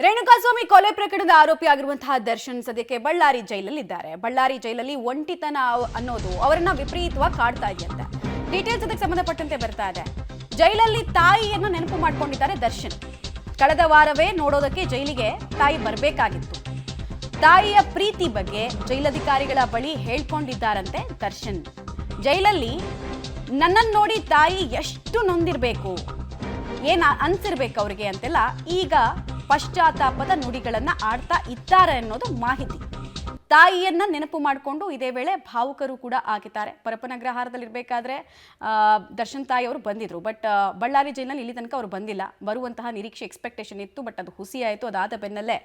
ರೇಣುಕಾಸ್ವಾಮಿ ಕೊಲೆ ಪ್ರಕರಣದ ಆರೋಪಿಯಾಗಿರುವಂತಹ ದರ್ಶನ್ ಸದ್ಯಕ್ಕೆ ಬಳ್ಳಾರಿ ಜೈಲಲ್ಲಿದ್ದಾರೆ. ಬಳ್ಳಾರಿ ಜೈಲಲ್ಲಿ ಒಂಟಿತನ ಅನ್ನೋದು ಅವರನ್ನ ವಿಪರೀತವಾಗಿ ಕಾಡ್ತಾ ಇದೆಯಂತೆ. ಡೀಟೇಲ್ಸ್ ಅದಕ್ಕೆ ಸಂಬಂಧಪಟ್ಟಂತೆ ಬರ್ತಾ ಇದೆ. ಜೈಲಲ್ಲಿ ತಾಯಿಯನ್ನು ನೆನಪು ಮಾಡ್ಕೊಂಡಿದ್ದಾರೆ ದರ್ಶನ್. ಕಳೆದ ವಾರವೇ ನೋಡೋದಕ್ಕೆ ಜೈಲಿಗೆ ತಾಯಿ ಬರಬೇಕಾಗಿತ್ತು. ತಾಯಿಯ ಪ್ರೀತಿ ಬಗ್ಗೆ ಜೈಲಧಿಕಾರಿಗಳ ಬಳಿ ಹೇಳ್ಕೊಂಡಿದ್ದಾರಂತೆ ದರ್ಶನ್. ಜೈಲಲ್ಲಿ ನನ್ನನ್ನು ನೋಡಿ ತಾಯಿ ಎಷ್ಟು ನೊಂದಿರ್ಬೇಕು, ಏನ್ ಅನ್ಸಿರ್ಬೇಕು ಅವ್ರಿಗೆ ಅಂತೆಲ್ಲ ಈಗ ಪಶ್ಚಾತ್ತಾಪದ ನುಡಿಗಳನ್ನ ಆಡ್ತಾ ಇದ್ದಾರೆ ಅನ್ನೋದು ಮಾಹಿತಿ. ತಾಯಿಯನ್ನ ನೆನಪು ಮಾಡಿಕೊಂಡು ಇದೇ ವೇಳೆ ಭಾವುಕರು ಕೂಡ ಆಗಿದ್ದಾರೆ. ಪರಪನಗ್ರಹಾರದಲ್ಲಿರಬೇಕಾದ್ರೆ ದರ್ಶನ್ ತಾಯಿಯವರು ಬಂದಿದ್ರು, ಬಟ್ ಬಳ್ಳಾರಿ ಜೈಲಿನಲ್ಲಿ ಇಲ್ಲಿ ತನಕ ಅವರು ಬಂದಿಲ್ಲ. ಬರುವಂತಹ ನಿರೀಕ್ಷೆ ಎಕ್ಸ್ಪೆಕ್ಟೇಷನ್ ಇತ್ತು, ಬಟ್ ಅದು ಹುಸಿಯಾಯಿತು. ಅದಾದ ಬೆನ್ನಲ್ಲೇ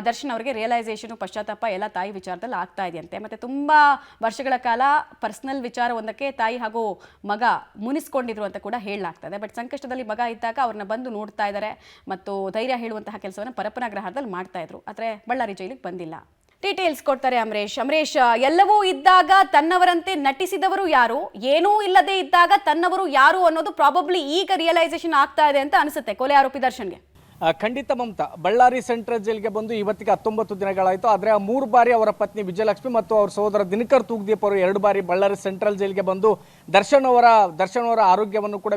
ದರ್ಶನ್ ಅವರಿಗೆ ರಿಯಲೈಸೇಷನ್, ಪಶ್ಚಾತ್ತಾಪ ಎಲ್ಲ ತಾಯಿ ವಿಚಾರದಲ್ಲಿ ಆಗ್ತಾ ಇದೆಯಂತೆ. ಮತ್ತೆ ತುಂಬಾ ವರ್ಷಗಳ ಕಾಲ ಪರ್ಸನಲ್ ವಿಚಾರವೊಂದಕ್ಕೆ ತಾಯಿ ಹಾಗೂ ಮಗ ಮುನಿಸ್ಕೊಂಡಿದ್ರು ಅಂತ ಕೂಡ ಹೇಳಲಾಗ್ತದೆ. ಬಟ್ ಸಂಕಷ್ಟದಲ್ಲಿ ಮಗ ಇದ್ದಾಗ ಅವ್ರನ್ನ ಬಂದು ನೋಡ್ತಾ ಇದ್ದಾರೆ ಮತ್ತು ಧೈರ್ಯ ಹೇಳುವಂತಹ ಕೆಲಸವನ್ನು ಪರಪನಗ್ರಹಾರದಲ್ಲಿ ಮಾಡ್ತಾ ಇದ್ರು. ಆದರೆ ಬಳ್ಳಾರಿ ಜೈಲಿಗೆ ಬಂದಿಲ್ಲ. ಡೀಟೇಲ್ಸ್ ಕೊಡ್ತಾರೆ ಅಮರೇಶ್. ಎಲ್ಲವೂ ಇದ್ದಾಗ ತನ್ನವರಂತೆ ನಟಿಸಿದವರು ಯಾರು, ಏನೂ ಇಲ್ಲದೆ ಇದ್ದಾಗ ತನ್ನವರು ಯಾರು ಅನ್ನೋದು ಪ್ರಾಬಬ್ಲಿ ಈಗ ರಿಯಲೈಸೇಷನ್ ಆಗ್ತಾ ಇದೆ ಅಂತ ಅನಿಸುತ್ತೆ ಕೊಲೆ ಆರೋಪಿ ದರ್ಶನ್ಗೆ. ಖಂಡಿತ ಮಮತಾ, ಬಳ್ಳಾರಿ ಸೆಂಟ್ರಲ್ ಜೈಲಿಗೆ ಬಂದು ಇವತ್ತಿಗೆ 19 ದಿನಗಳಾಯಿತು. ಆದರೆ 3 ಬಾರಿ ಅವರ ಪತ್ನಿ ವಿಜಯಲಕ್ಷ್ಮಿ ಮತ್ತು ಅವರ ಸಹೋದರ ದಿನಕರ್ ತೂಗ್ದೀಪ್ ಅವರು 2 ಬಾರಿ ಬಳ್ಳಾರಿ ಸೆಂಟ್ರಲ್ ಜೈಲಿಗೆ ಬಂದು ದರ್ಶನ್ ಅವರ ಆರೋಗ್ಯವನ್ನು ಕೂಡ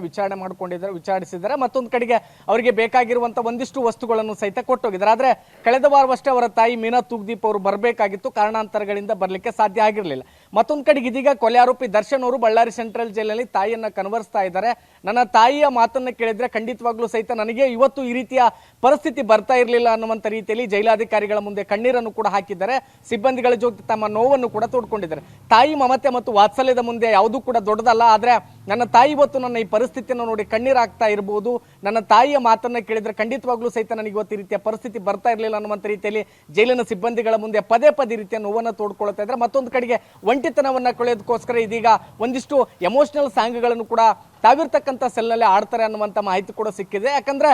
ವಿಚಾರಿಸಿದ್ದಾರೆ. ಮತ್ತೊಂದು ಕಡೆಗೆ ಅವರಿಗೆ ಬೇಕಾಗಿರುವಂಥ ಒಂದಿಷ್ಟು ವಸ್ತುಗಳನ್ನು ಸಹಿತ ಕೊಟ್ಟೋಗಿದ್ದಾರೆ. ಆದರೆ ಕಳೆದ ವಾರವಷ್ಟೇ ಅವರ ತಾಯಿ ಮೀನಾ ತೂಗ್ದೀಪ್ ಅವರು ಬರಬೇಕಾಗಿತ್ತು, ಕಾರಣಾಂತರಗಳಿಂದ ಬರಲಿಕ್ಕೆ ಸಾಧ್ಯ ಆಗಿರಲಿಲ್ಲ. ಮತ್ತೊಂದು ಕಡೆಗೆ ಇದೀಗ ಕೊಲೆ ಆರೋಪಿ ದರ್ಶನ್ ಅವರು ಬಳ್ಳಾರಿ ಸೆಂಟ್ರಲ್ ಜೈಲಿನಲ್ಲಿ ತಾಯಿಯನ್ನ ಕನ್ವರ್ಸ್ತಾ ಇದ್ದಾರೆ. ನನ್ನ ತಾಯಿಯ ಮಾತನ್ನ ಕೇಳಿದ್ರೆ ಖಂಡಿತವಾಗ್ಲೂ ಸಹಿತ ನನಗೆ ಇವತ್ತು ಈ ರೀತಿಯ ಪರಿಸ್ಥಿತಿ ಬರ್ತಾ ಇರಲಿಲ್ಲ ಅನ್ನುವಂಥ ರೀತಿಯಲ್ಲಿ ಜೈಲಾಧಿಕಾರಿಗಳ ಮುಂದೆ ಕಣ್ಣೀರನ್ನು ಕೂಡ ಹಾಕಿದ್ದಾರೆ. ಸಿಬ್ಬಂದಿಗಳ ಜೊತೆ ತಮ್ಮ ನೋವನ್ನು ಕೂಡ ತೋಡ್ಕೊಂಡಿದ್ದಾರೆ. ತಾಯಿ ಮಮತೆ ಮತ್ತು ವಾತ್ಸಲ್ಯದ ಮುಂದೆ ಯಾವುದೂ ಕೂಡ ದೊಡ್ಡದಲ್ಲ. ಆದ್ರೆ ನನ್ನ ತಾಯಿ ಇವತ್ತು ನನ್ನ ಈ ಪರಿಸ್ಥಿತಿಯನ್ನು ನೋಡಿ ಕಣ್ಣೀರಾಗ್ತಾ ಇರಬಹುದು. ನನ್ನ ತಾಯಿಯ ಮಾತನ್ನ ಕೇಳಿದ್ರೆ ಖಂಡಿತವಾಗ್ಲೂ ಸಹಿತ ನನಗೆ ಇವತ್ತು ಈ ರೀತಿಯ ಪರಿಸ್ಥಿತಿ ಬರ್ತಾ ಇರಲಿಲ್ಲ ಅನ್ನುವಂಥ ರೀತಿಯಲ್ಲಿ ಜೈಲಿನ ಸಿಬ್ಬಂದಿಗಳ ಮುಂದೆ ಪದೇ ರೀತಿಯ ನೋವನ್ನು ತೋಡ್ಕೊಳ್ತಾ ಇದ್ದಾರೆ. ಮತ್ತೊಂದು ಕಡೆಗೆ ಒಂಟಿತನವನ್ನ ಕಳೆಯೋದಕ್ಕೋಸ್ಕರ ಇದೀಗ ಒಂದಿಷ್ಟು ಎಮೋಷನಲ್ ಸಾಂಗ್ಗಳನ್ನು ಕೂಡ ತಾವಿರ್ತಕ್ಕಂಥ ಸೆಲ್ನಲ್ಲೇ ಆಡ್ತಾರೆ ಅನ್ನುವಂಥ ಮಾಹಿತಿ ಕೂಡ ಸಿಕ್ಕಿದೆ. ಯಾಕಂದ್ರೆ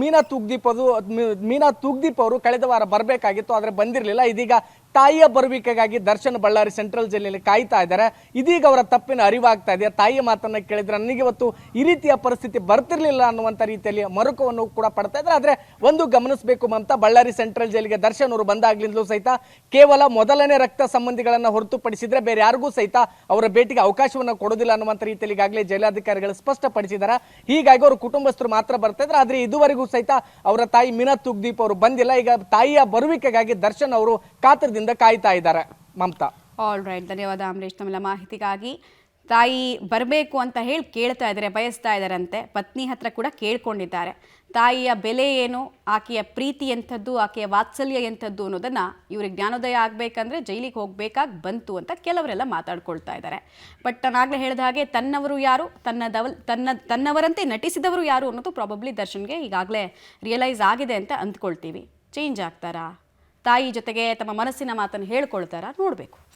ಮೀನಾ ತೂಗ್ದೀಪ್ ಅವರು ಕಳೆದ ವಾರ ಬರಬೇಕಾಗಿತ್ತು, ಆದರೆ ಬಂದಿರಲಿಲ್ಲ. ಇದೀಗ ತಾಯಿಯ ಬರುವಿಕೆಗಾಗಿ ದರ್ಶನ್ ಬಳ್ಳಾರಿ ಸೆಂಟ್ರಲ್ ಜೈಲಿನಲ್ಲಿ ಕಾಯ್ತಾ ಇದ್ದಾರೆ. ಇದೀಗ ಅವರ ತಪ್ಪಿನ ಅರಿವಾಗ್ತಾ ಇದೆ. ತಾಯಿಯ ಮಾತನ್ನ ಕೇಳಿದ್ರೆ ನನಗೆ ಇವತ್ತು ಈ ರೀತಿಯ ಪರಿಸ್ಥಿತಿ ಬರ್ತಿರ್ಲಿಲ್ಲ ಅನ್ನುವಂಥ ರೀತಿಯಲ್ಲಿ ಮರುಕವನ್ನು ಕೂಡ ಪಡ್ತಾ ಇದ್ದಾರೆ. ಆದರೆ ಒಂದು ಗಮನಿಸಬೇಕು ಮಮತಾ, ಬಳ್ಳಾರಿ ಸೆಂಟ್ರಲ್ ಜೈಲಿಗೆ ದರ್ಶನ್ ಅವರು ಬಂದಾಗ್ಲಿಂದಲೂ ಸಹಿತ ಕೇವಲ ಮೊದಲನೇ ರಕ್ತ ಸಂಬಂಧಿಗಳನ್ನ ಹೊರತುಪಡಿಸಿದ್ರೆ ಬೇರೆ ಯಾರಿಗೂ ಸಹಿತ ಅವರ ಭೇಟಿಗೆ ಅವಕಾಶವನ್ನು ಕೊಡೋದಿಲ್ಲ ಅನ್ನುವಂಥ ರೀತಿಯಲ್ಲಿ ಈಗಾಗಲೇ ಜೈಲಾಧಿಕಾರಿಗಳು ಸ್ಪಷ್ಟಪಡಿಸಿದ್ದಾರೆ. ಹೀಗಾಗಿ ಅವರು ಕುಟುಂಬಸ್ಥರು ಮಾತ್ರ ಬರ್ತಾ ಇದ್ದಾರೆ. ಆದ್ರೆ ಇದುವರೆಗೂ ಸಹಿತ ಅವರ ತಾಯಿ ಮೀನಾ ತೂಗ್ದೀಪ್ ಅವರು ಬಂದಿಲ್ಲ. ಈಗ ತಾಯಿಯ ಬರುವಿಕೆಗಾಗಿ ದರ್ಶನ್ ಅವರು ಕಾತರದಿಂದ ಕಾಯ್ತಾ ಇದ್ದಾರೆ ಮಮತಾ. ಆಲ್ ರೈಟ್, ಧನ್ಯವಾದ ಅಮರೇಶ್ ತಮ್ಮೆಲ್ಲ ಮಾಹಿತಿಗಾಗಿ. ತಾಯಿ ಬರಬೇಕು ಅಂತ ಹೇಳಿ ಕೇಳ್ತಾ ಇದ್ದಾರೆ, ಬಯಸ್ತಾ ಇದ್ದಾರಂತೆ. ಪತ್ನಿ ಹತ್ರ ಕೂಡ ಕೇಳ್ಕೊಂಡಿದ್ದಾರೆ. ತಾಯಿಯ ಬೆಲೆ ಏನು, ಆಕೆಯ ಪ್ರೀತಿ ಎಂಥದ್ದು, ಆಕೆಯ ವಾತ್ಸಲ್ಯ ಎಂಥದ್ದು ಅನ್ನೋದನ್ನು ಇವ್ರಿಗೆ ಜ್ಞಾನೋದಯ ಆಗಬೇಕಂದ್ರೆ ಜೈಲಿಗೆ ಹೋಗಬೇಕಾಗಿ ಬಂತು ಅಂತ ಕೆಲವರೆಲ್ಲ ಮಾತಾಡ್ಕೊಳ್ತಾ ಇದ್ದಾರೆ. ಬಟ್ ನಾನಾಗಲೇ ಹೇಳಿದ ಹಾಗೆ ತನ್ನವರು ಯಾರು, ತನ್ನವರಂತೆ ನಟಿಸಿದವರು ಯಾರು ಅನ್ನೋದು ಪ್ರಾಬಬ್ಲಿ ದರ್ಶನ್ಗೆ ಈಗಾಗಲೇ ರಿಯಲೈಸ್ ಆಗಿದೆ ಅಂತ ಅಂದ್ಕೊಳ್ತೀವಿ. ಚೇಂಜ್ ಆಗ್ತಾರಾ, ತಾಯಿ ಜೊತೆಗೆ ತಮ್ಮ ಮನಸ್ಸಿನ ಮಾತನ್ನು ಹೇಳ್ಕೊಳ್ತಾರಾ, ನೋಡಬೇಕು.